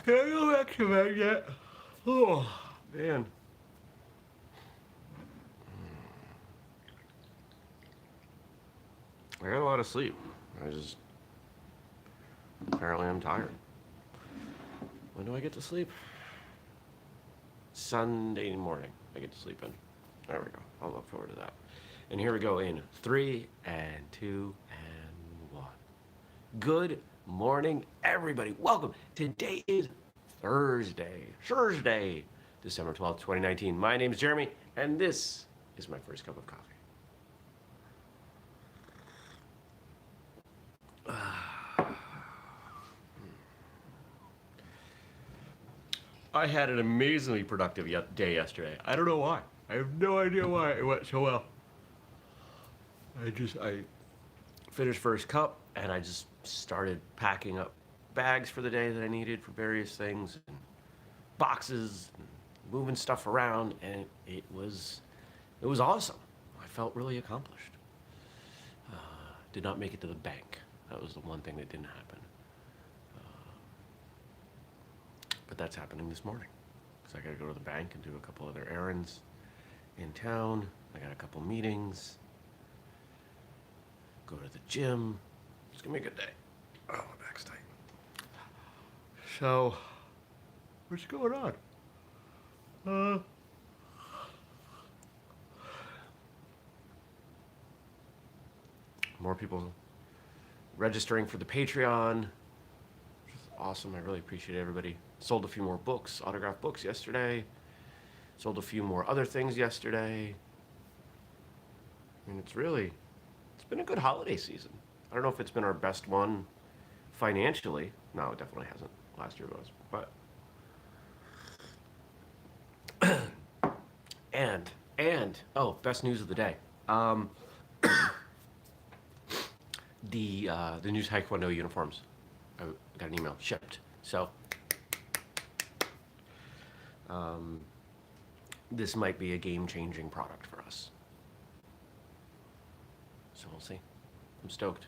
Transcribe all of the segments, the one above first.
Can I go back to bed yet? Oh, man. I got a lot of sleep. I just, apparently I'm tired. When do I get to sleep? Sunday morning, I get to sleep in. There we go. I'll look forward to that. And here we go in 3 and 2 and 1. Good morning, everybody. Welcome. Today is Thursday, December 12th, 2019. My name is Jeremy, and this is my first cup of coffee. I had an amazingly productive day yesterday. I don't know why. I have no idea why it went so well. I finished first cup and I just started packing up bags for the day that I needed for various things and boxes and moving stuff around, and it was awesome. I felt really accomplished. Did not make it to the bank. That was the one thing that didn't happen. But that's happening this morning. So I got to go to the bank and do a couple other errands in town. I got a couple meetings. Go to the gym. It's going to be a good day. Oh, my back's tight. So, what's going on? More people registering for the Patreon, which is awesome. I really appreciate everybody. Sold a few more books, autographed books yesterday. Sold a few more other things yesterday. I mean, it's been a good holiday season. I don't know if it's been our best one financially. No, it definitely hasn't. Last year was. But best news of the day. The new Taekwondo uniforms. I got an email shipped. So this might be a game-changing product for us. So we'll see. I'm stoked.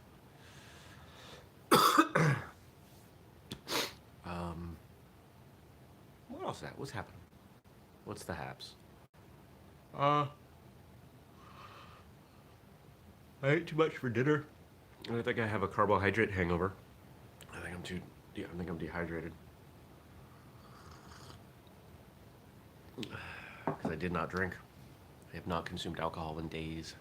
What else is that? What's happening? What's the haps? I ate too much for dinner. I think I have a carbohydrate hangover. I think I'm dehydrated. Because I did not drink. I have not consumed alcohol in days.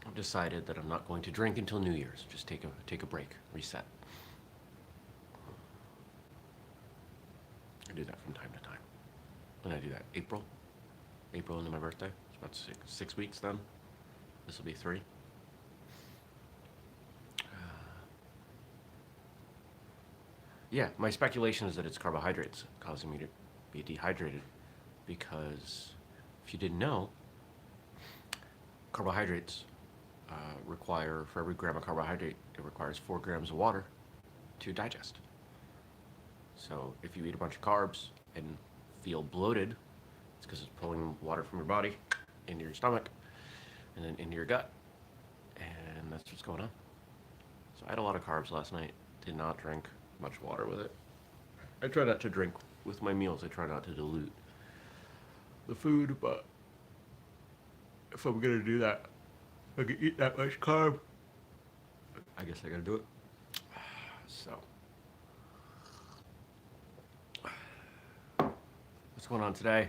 I've decided that I'm not going to drink until New Year's. Just take a break, reset. I do that from time to time. When I do that, April into my birthday. It's about six weeks then. This will be 3. Yeah, my speculation is that it's carbohydrates causing me to be dehydrated, because if you didn't know, carbohydrates require, for every gram of carbohydrate, it requires 4 grams of water to digest. So if you eat a bunch of carbs and feel bloated, it's because it's pulling water from your body into your stomach and then into your gut, and that's what's going on. So I had a lot of carbs last night. Did not drink much water with it. I try not to drink with my meals. I try not to dilute the food, but if I'm gonna do that, if I can eat that much carb, I guess I gotta do it. So, what's going on today?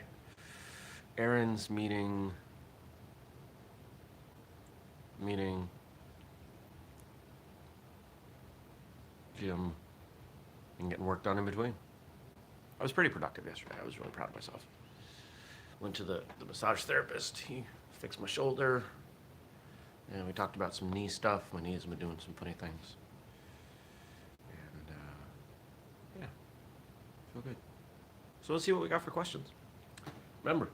Aaron's meeting, gym, and getting work done in between. I was pretty productive yesterday. I was really proud of myself. Went to the massage therapist. He fixed my shoulder, and we talked about some knee stuff. My knees have been doing some funny things. And, yeah, feel good. So let's see what we got for questions. Remember,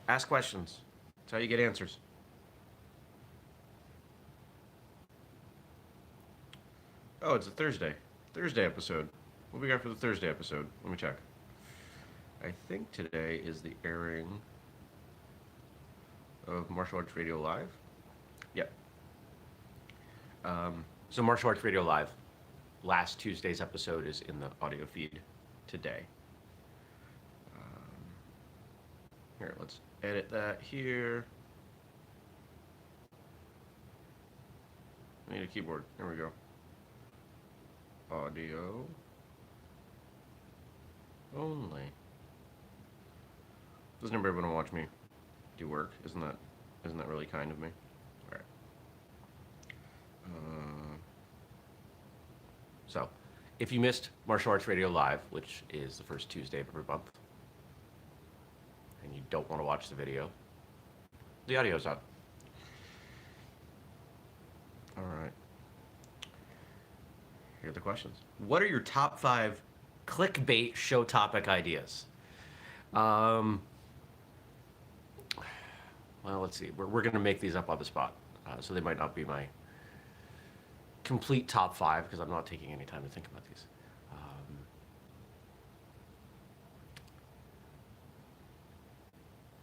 ask questions. That's how you get answers. Oh, it's a Thursday episode. What we got for the Thursday episode? Let me check. I think today is the airing of Martial Arts Radio Live. Yep. So Martial Arts Radio Live last Tuesday's episode is in the audio feed today. Here, let's edit that here. I need a keyboard. There we go. Audio only. Doesn't everybody want to watch me do work? Isn't that really kind of me? All right. So, if you missed Martial Arts Radio Live, which is the first Tuesday of every month, and you don't want to watch the video, the audio's on. All right. Here are the questions. What are your top 5 clickbait show topic ideas? Well, let's see. We're going to make these up on the spot, so they might not be my complete top 5 because I'm not taking any time to think about these.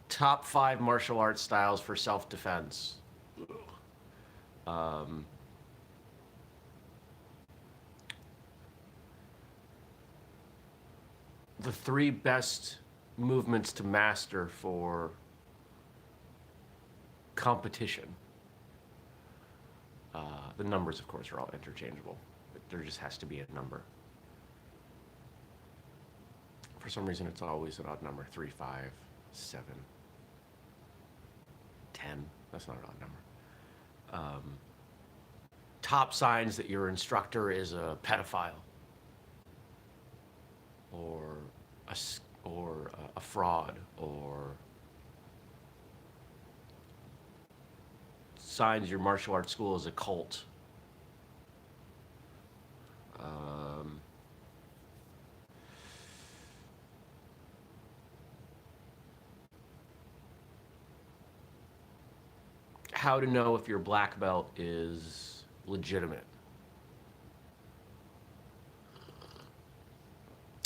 Top 5 martial arts styles for self-defense. The 3 best movements to master for competition. The numbers, of course, are all interchangeable, but there just has to be a number. For some reason, it's always an odd number. 3, 5, 7, 10. That's not an odd number. Top signs that your instructor is a pedophile or a fraud, or signs your martial arts school is a cult. How to know if your black belt is legitimate.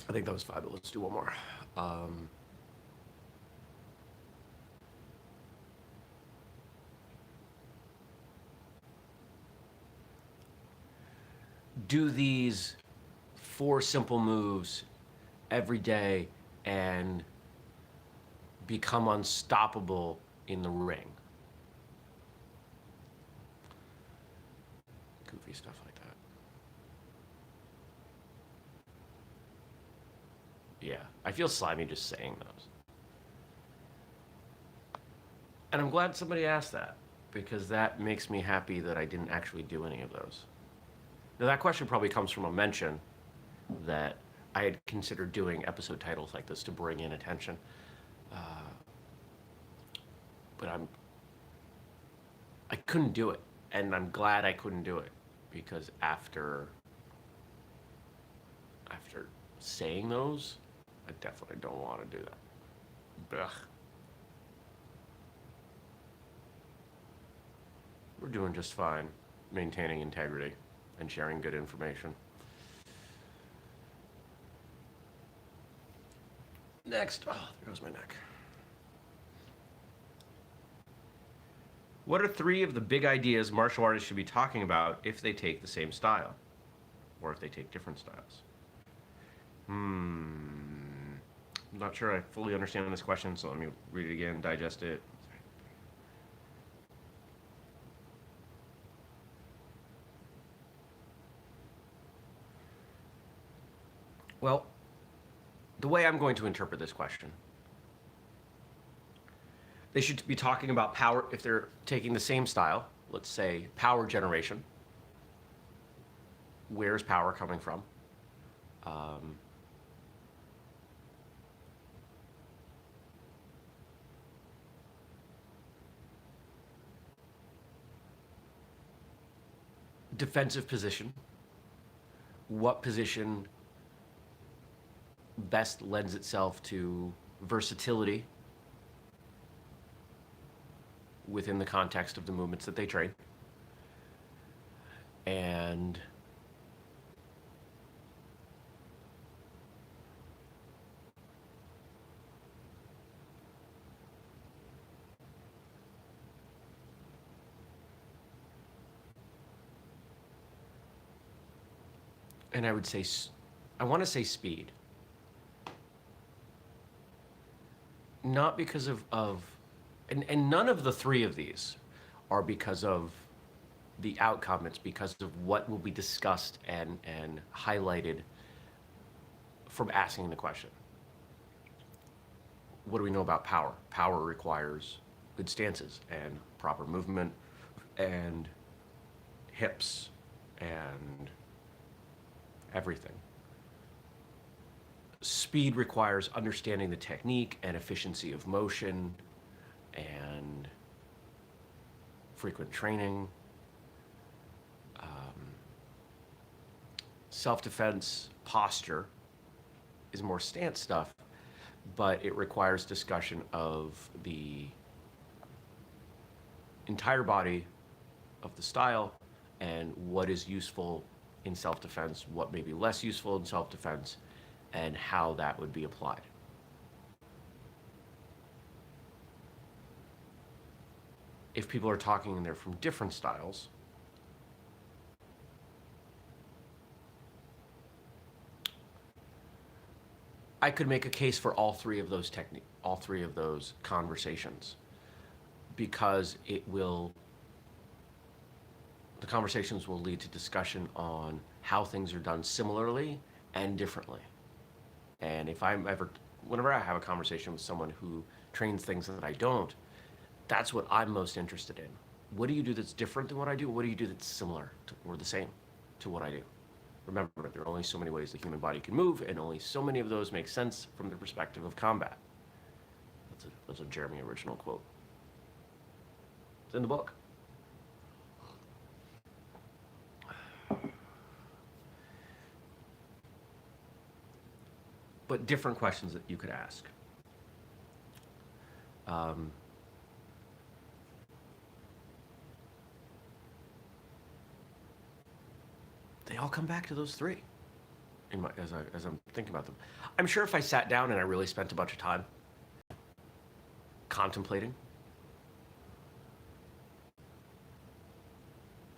I think that was 5, but let's do one more. Do these 4 simple moves every day and become unstoppable in the ring. Goofy stuff like that. Yeah, I feel slimy just saying those. And I'm glad somebody asked that, because that makes me happy that I didn't actually do any of those. Now, that question probably comes from a mention that I had considered doing episode titles like this to bring in attention. But I couldn't do it, and I'm glad I couldn't do it, because after saying those, I definitely don't want to do that. Ugh. We're doing just fine, maintaining integrity and sharing good information. Next, oh, there goes my neck. What are 3 of the big ideas martial artists should be talking about if they take the same style? Or if they take different styles? I'm not sure I fully understand this question, so let me read it again, digest it. Well, the way I'm going to interpret this question, they should be talking about power if they're taking the same style. Let's say power generation. Where's power coming from? Defensive position. What position best lends itself to versatility within the context of the movements that they train? And and I would say, I want to say speed, not because of and none of the three of these are because of the outcome. It's because of what will be discussed and highlighted from asking the question. What do we know about power? Power requires good stances and proper movement and hips and everything. Speed requires understanding the technique and efficiency of motion and frequent training. Self-defense posture is more stance stuff, but it requires discussion of the entire body of the style and what is useful in self-defense, what may be less useful in self-defense, and how that would be applied. If people are talking and they're from different styles, I could make a case for all three of those all three of those conversations, because the conversations will lead to discussion on how things are done similarly and differently. And whenever I have a conversation with someone who trains things that I don't, that's what I'm most interested in. What do you do that's different than what I do? What do you do that's similar to, or the same to what I do? Remember, there are only so many ways the human body can move, and only so many of those make sense from the perspective of combat. That's a Jeremy original quote. It's in the book. But different questions that you could ask. They all come back to those three as I'm thinking about them. I'm sure if I sat down and I really spent a bunch of time contemplating,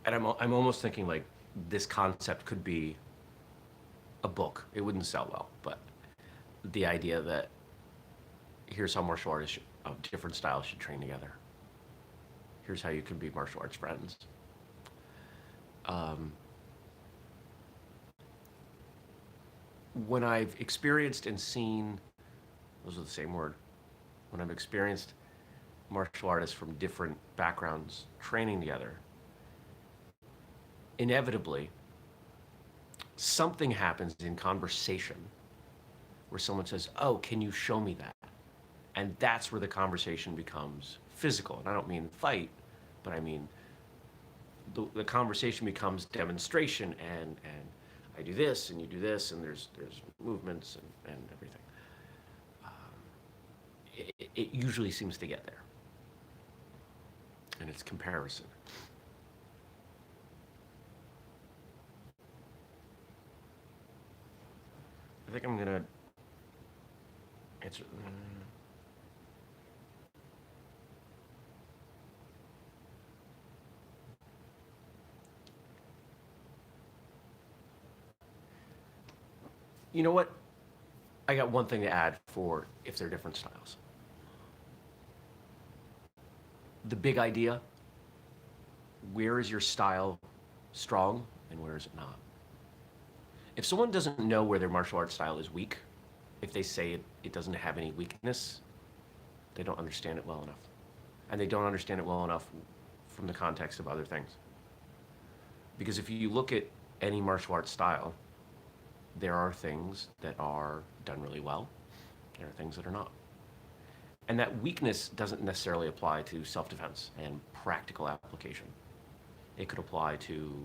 and I'm almost thinking like this concept could be a book. It wouldn't sell well, but the idea that here's how martial artists of different styles should train together. Here's how you can be martial arts friends. When I've experienced and seen, those are the same word, when I've experienced martial artists from different backgrounds training together, inevitably, something happens in conversation where someone says, oh, can you show me that? And that's where the conversation becomes physical. And I don't mean fight, but I mean the conversation becomes demonstration, and I do this and you do this, and there's movements and everything. It usually seems to get there. And it's comparison. I think I'm gonna answer. You know what? I got one thing to add for if they're different styles. The big idea, where is your style strong and where is it not? If someone doesn't know where their martial arts style is weak, if they say it doesn't have any weakness, they don't understand it well enough. And they don't understand it well enough from the context of other things. Because if you look at any martial arts style, there are things that are done really well. There are things that are not. And that weakness doesn't necessarily apply to self-defense and practical application. It could apply to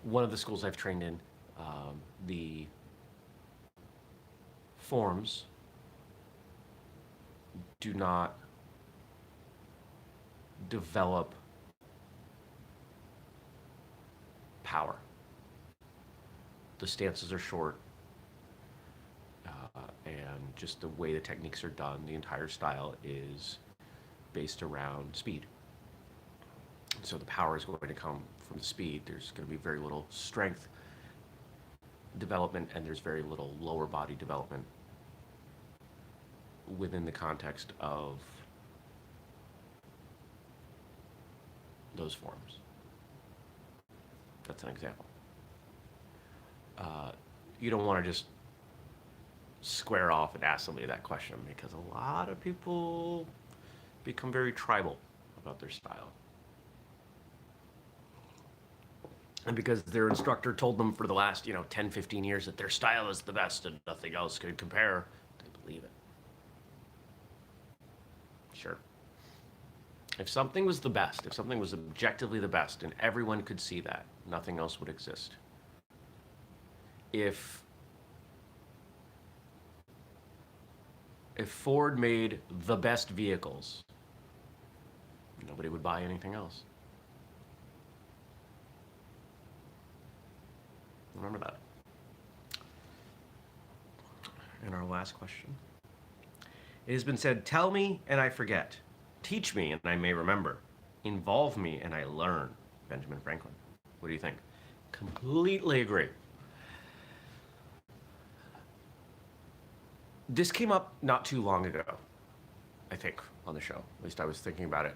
one of the schools I've trained in, the forms do not develop power. The stances are short, and just the way the techniques are done, the entire style is based around speed. So the power is going to come from the speed. There's going to be very little strength development, and there's very little lower body development within the context of those forms. That's an example. You don't want to just square off and ask somebody that question, because a lot of people become very tribal about their style. And because their instructor told them for the last, 10, 15 years that their style is the best and nothing else could compare, they believe it. Sure. If something was the best, if something was objectively the best, and everyone could see that, nothing else would exist. If Ford made the best vehicles, nobody would buy anything else. Remember that. And our last question. It has been said, tell me and I forget. Teach me and I may remember. Involve me and I learn. Benjamin Franklin. What do you think? Completely agree. This came up not too long ago, I think, on the show. At least I was thinking about it.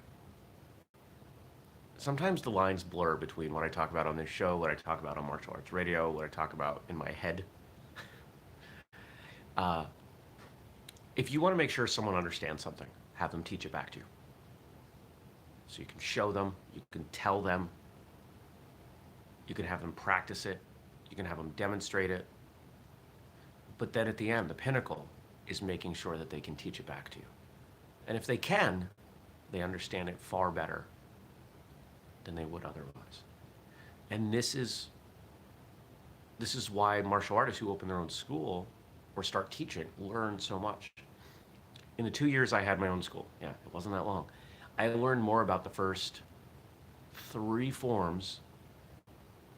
Sometimes the lines blur between what I talk about on this show, what I talk about on martial arts radio, what I talk about in my head. If you want to make sure someone understands something, have them teach it back to you. So you can show them, you can tell them, you can have them practice it, you can have them demonstrate it. But then at the end, the pinnacle is making sure that they can teach it back to you. And if they can, they understand it far better than they would otherwise. And this is why martial artists who open their own school or start teaching learn so much. In the 2 years I had my own school, it wasn't that long, I learned more about the first 3 forms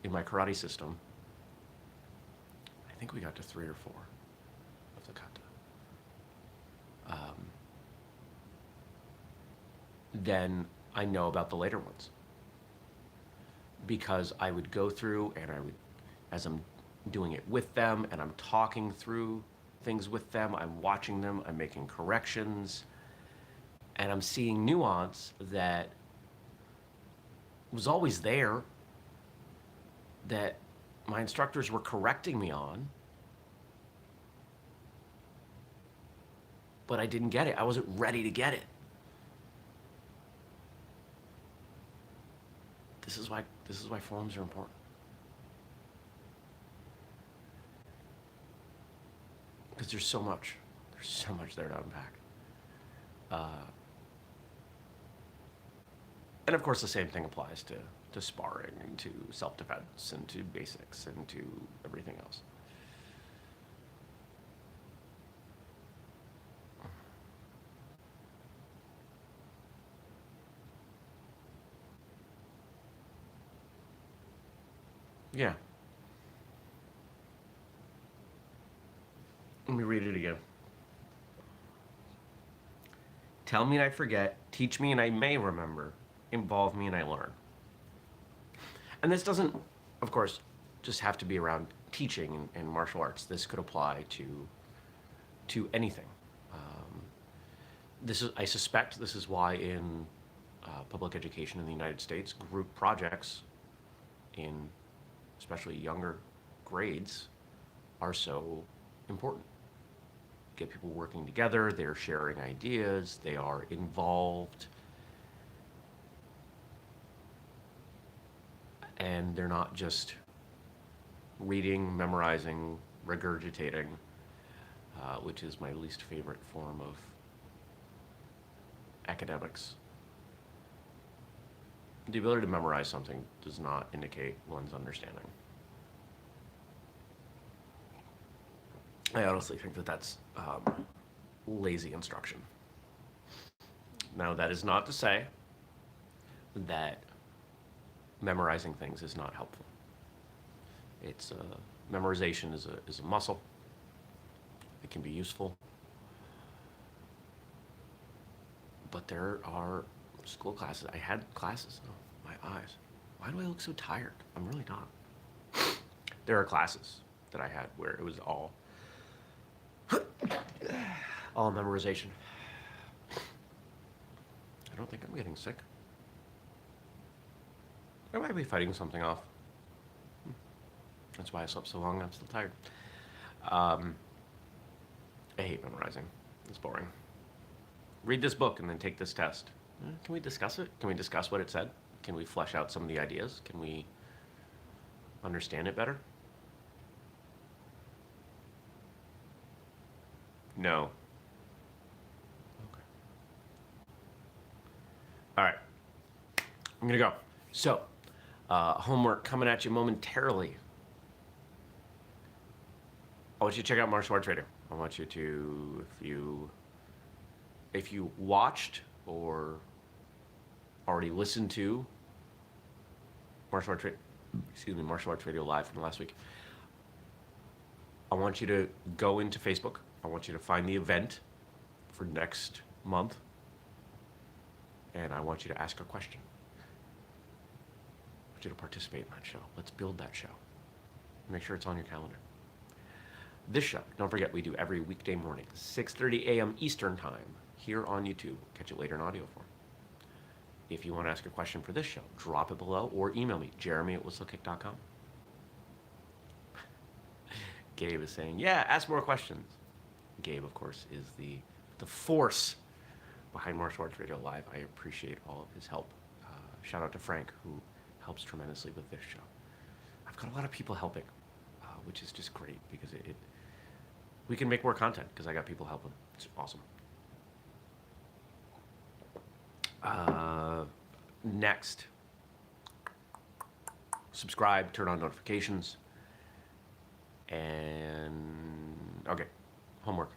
in my karate system. I think we got to 3 or 4 of the kata. Then I know about the later ones, because I would go through and I would, as I'm doing it with them and I'm talking through things with them, I'm watching them, I'm making corrections, and I'm seeing nuance that was always there, that my instructors were correcting me on, but I didn't get it. I wasn't ready to get it. This is why forms are important. Because there's so much there to unpack. And of course the same thing applies to sparring and to self-defense and to basics and to everything else. Yeah. Let me read it again. Tell me and I forget, teach me and I may remember, involve me and I learn. And this doesn't, of course, just have to be around teaching and martial arts. This could apply to anything. I suspect this is why in public education in the United States, group projects in especially younger grades are so important. Get people working together, they're sharing ideas, they are involved, and they're not just reading, memorizing, regurgitating, which is my least favorite form of academics. The ability to memorize something does not indicate one's understanding. I honestly think that that's lazy instruction. Now, that is not to say that memorizing things is not helpful. It's memorization is a muscle. It can be useful, but there are school classes. I had classes. eyes. Why do I look so tired? I'm really not. There are classes that I had where it was all memorization. I don't think I'm getting sick. I might be fighting something off. That's why I slept so long. I'm still tired. I hate memorizing. It's boring. Read this book and then take this test. Can we discuss it? Can we discuss what it said? Can we flesh out some of the ideas? Can we understand it better? No. Okay. All right. I'm going to go. So, homework coming at you momentarily. I want you to check out Martial Arts Radio. I want you to, if you watched or already listened to Martial Arts Radio Live from last week, I want you to go into Facebook. I want you to find the event for next month, and I want you to ask a question. I want you to participate in that show. Let's build that show. Make sure it's on your calendar. This show, don't forget, we do every weekday morning, 6:30 a.m. Eastern Time, here on YouTube. Catch it later in audio form. If you want to ask a question for this show, drop it below or email me, jeremy@whistlekick.com. Gabe is saying, yeah, ask more questions. Gabe, of course, is the force behind Martial Arts Radio Live. I appreciate all of his help. Shout out to Frank, who helps tremendously with this show. I've got a lot of people helping, which is just great because we can make more content because I got people helping. It's awesome. Next, subscribe, turn on notifications, and okay, homework.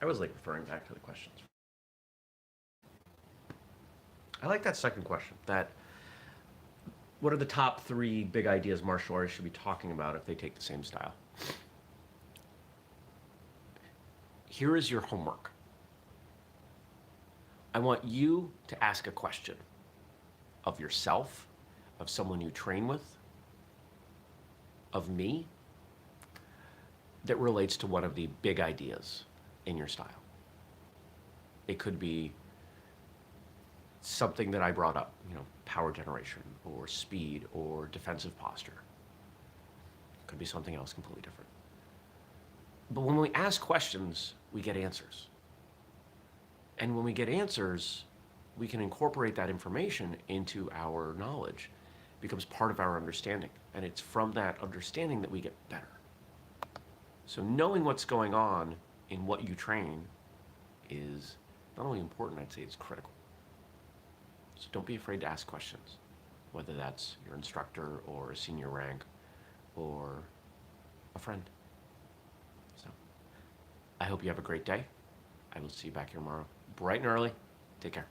I was like referring back to the questions. I like that second question. What are the top 3 big ideas martial artists should be talking about if they take the same style? Here is your homework. I want you to ask a question of yourself, of someone you train with, of me, that relates to one of the big ideas in your style. It could be something that I brought up, power generation or speed or defensive posture. It could be something else completely different. But when we ask questions, we get answers. And when we get answers, we can incorporate that information into our knowledge. It becomes part of our understanding. And it's from that understanding that we get better. So knowing what's going on in what you train is not only important, I'd say it's critical. So don't be afraid to ask questions, whether that's your instructor or a senior rank or a friend. So I hope you have a great day. I will see you back here tomorrow, bright and early. Take care.